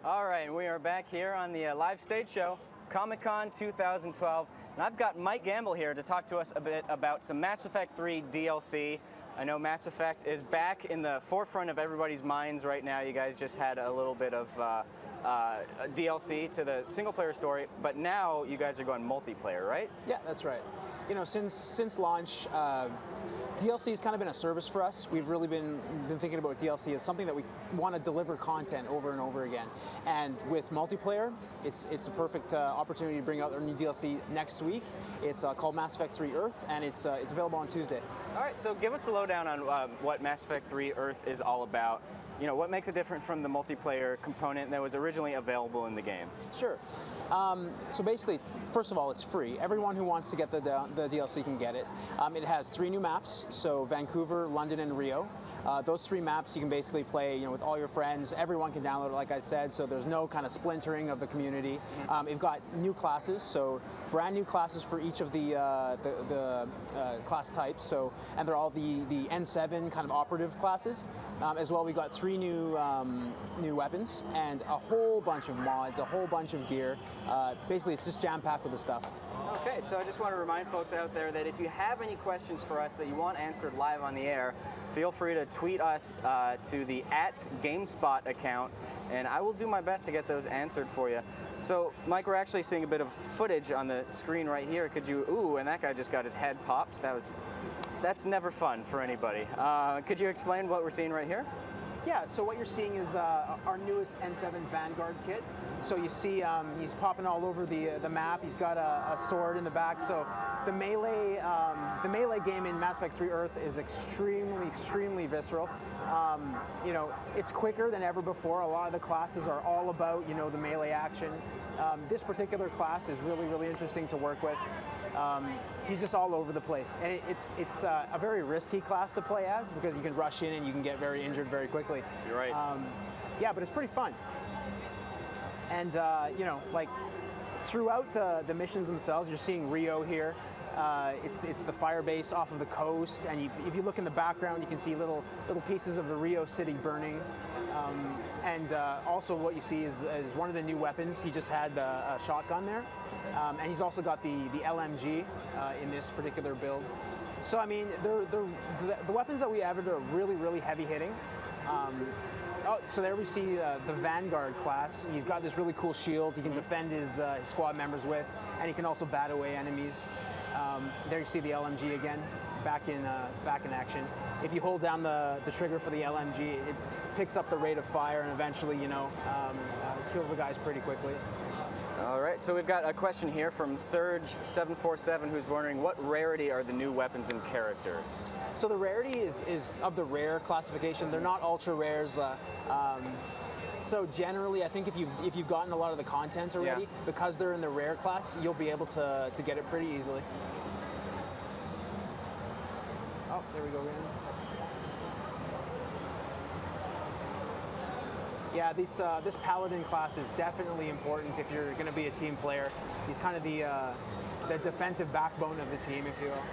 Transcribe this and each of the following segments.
All right, we are back here on the live stage show, Comic-Con 2012, and I've got Mike Gamble here to talk to us a bit about some Mass Effect 3 DLC. I know Mass Effect is back in the forefront of everybody's minds right now. You guys just had a little bit of DLC to the single-player story, but now you guys are going multiplayer, right? Yeah, that's right. You know, since launch, DLC has kind of been a service for us. We've really been thinking about DLC as something that we want to deliver content over and over again. And with multiplayer, it's a perfect opportunity to bring out our new DLC next week. It's called Mass Effect 3 Earth, and it's available on Tuesday. All right, so give us a lowdown on what Mass Effect 3 Earth is all about. You know, what makes it different from the multiplayer component that was originally available in the game? Sure. So basically, first of all, it's free. Everyone who wants to get the DLC can get it. It has 3 new maps, so Vancouver, London, and Rio. Those 3 maps you can basically play, with all your friends. Everyone can download it, like I said, so there's no kind of splintering of the community. We've got new classes, so brand new classes for each of the class types. So, and they're all the N7 kind of operative classes. As well, we've got 3 new weapons and a whole bunch of mods, a whole bunch of gear. Basically, it's just jam-packed with the stuff. Okay, so I just want to remind folks out there that if you have any questions for us that you want answered live on the air, feel free to tweet us to the @GameSpot account, and I will do my best to get those answered for you. So, Mike, we're actually seeing a bit of footage on the screen right here. Could you, ooh, and that guy just got his head popped. That's never fun for anybody. Could you explain what we're seeing right here? Yeah, so what you're seeing is our newest N7 Vanguard kit. So you see he's popping all over the map. He's got a sword in the back. So the melee game in Mass Effect 3 Earth is extremely visceral. It's quicker than ever before. A lot of the classes are all about the melee action. This particular class is really interesting to work with. He's just all over the place, and it's a very risky class to play as because you can rush in and you can get very injured very quickly. You're right. Yeah, but it's pretty fun. And like throughout the missions themselves, you're seeing Rio here. It's the fire base off of the coast, and if you look in the background, you can see little pieces of the Rio city burning. Also what you see is one of the new weapons. He just had a shotgun there, and he's also got the LMG in this particular build. So I mean, the weapons that we added are really heavy hitting. So there we see the Vanguard class. He's got this really cool shield he can defend his squad members with, and he can also bat away enemies. There you see the LMG again, back in action. If you hold down the trigger for the LMG, it picks up the rate of fire and eventually, kills the guys pretty quickly. All right, so we've got a question here from Surge747 who's wondering what rarity are the new weapons and characters? So the rarity is of the rare classification. They're not ultra rares. So generally, I think if you've gotten a lot of the content already, because they're in the rare class, you'll be able to get it pretty easily. Oh, there we go, Randy. Yeah, this Paladin class is definitely important if you're going to be a team player. He's kind of the defensive backbone of the team, if you will.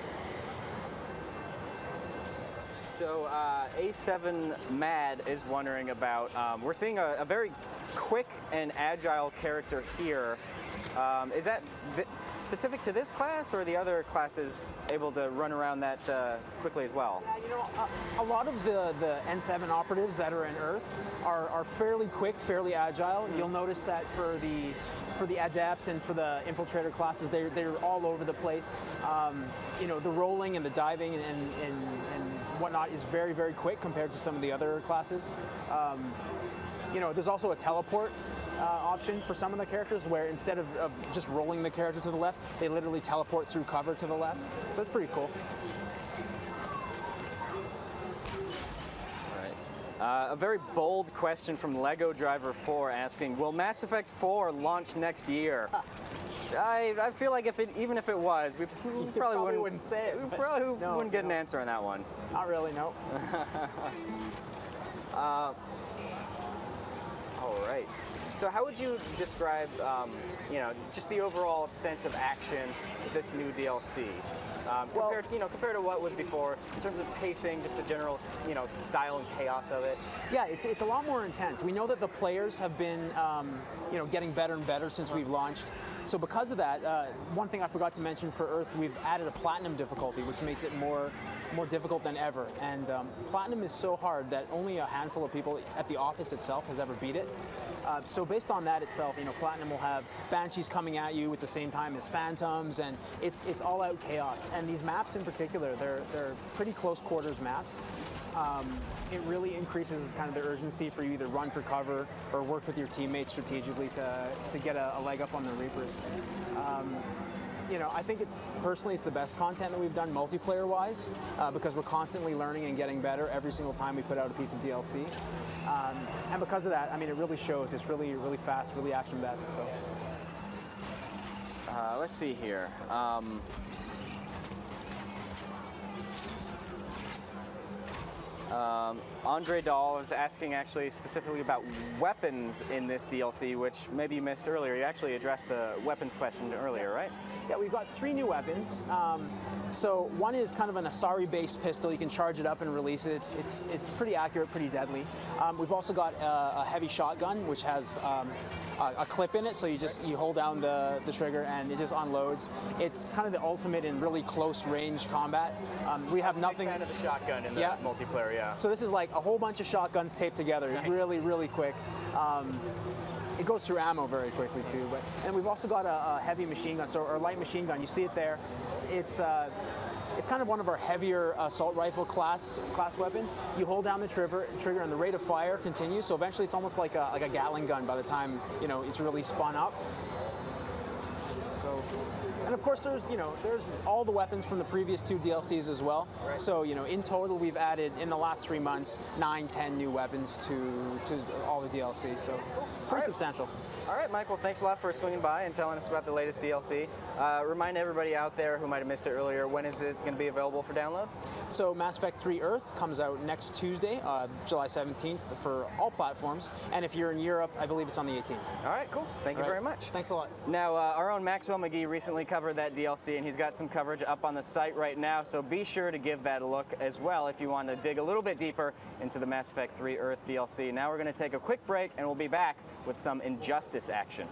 So A7 Mad is wondering about, we're seeing a very quick and agile character here. Is that specific to this class, or are the other classes able to run around that quickly as well? Yeah, a lot of the N7 operatives that are in Earth are fairly quick, fairly agile. You'll notice that for the Adept and for the Infiltrator classes, they're all over the place. The rolling and the diving and whatnot is very quick compared to some of the other classes. There's also a teleport option for some of the characters where instead of just rolling the character to the left, they literally teleport through cover to the left. So it's pretty cool. A very bold question from Lego Driver 4 asking, will Mass Effect 4 launch next year? I feel like even if it was, we probably wouldn't say it. We probably wouldn't get an answer on that one. Not really, no. All right. So how would you describe just the overall sense of action with this new DLC. Compared to what was before, in terms of pacing, just the general, style and chaos of it. Yeah, it's a lot more intense. We know that the players have been, getting better and better since we've launched. So because of that, one thing I forgot to mention for Earth, we've added a platinum difficulty, which makes it more difficult than ever. And platinum is so hard that only a handful of people at the office itself has ever beat it. So based on that itself, platinum will have banshees coming at you at the same time as phantoms, and it's all out chaos. And these maps in particular, they're pretty close quarters maps. It really increases kind of the urgency for you to run for cover or work with your teammates strategically to get a leg up on the Reapers. I think personally it's the best content that we've done multiplayer-wise because we're constantly learning and getting better every single time we put out a piece of DLC. And because of that, it really shows. It's really, really fast, really action-based. So. Let's see here. Andre Dahl is asking actually specifically about weapons in this DLC, which maybe you missed earlier. You actually addressed the weapons question earlier, right? Yeah, we've got 3 new weapons. So one is kind of an Asari-based pistol. You can charge it up and release it. It's pretty accurate, pretty deadly. We've also got a heavy shotgun, which has a clip in it, so you hold down the trigger and it just unloads. It's kind of the ultimate in really close range combat. We have nothing. I'm a fan of the shotgun in the multiplayer, yeah. So this is like a whole bunch of shotguns taped together. Nice. Really, really quick. It goes through ammo very quickly too. And we've also got a heavy machine gun, or light machine gun. You see it there. It's kind of one of our heavier assault rifle class weapons. You hold down the trigger and the rate of fire continues. So eventually it's almost like a Gatling gun by the time it's really spun up. So, and of course there's all the weapons from the previous 2 DLCs as well. Right. So in total we've added in the last 3 months 9-10 new weapons to all the DLC. So pretty substantial. All right, Michael, thanks a lot for swinging by and telling us about the latest DLC. Remind everybody out there who might have missed it earlier, when is it going to be available for download? So Mass Effect 3 Earth comes out next Tuesday, July 17th, for all platforms. And if you're in Europe, I believe it's on the 18th. All right, cool. Thank you very much. Thanks a lot. Now, our own Maxwell McGee recently covered that DLC, and he's got some coverage up on the site right now, so be sure to give that a look as well if you want to dig a little bit deeper into the Mass Effect 3 Earth DLC. Now we're going to take a quick break, and we'll be back with some Injustice action.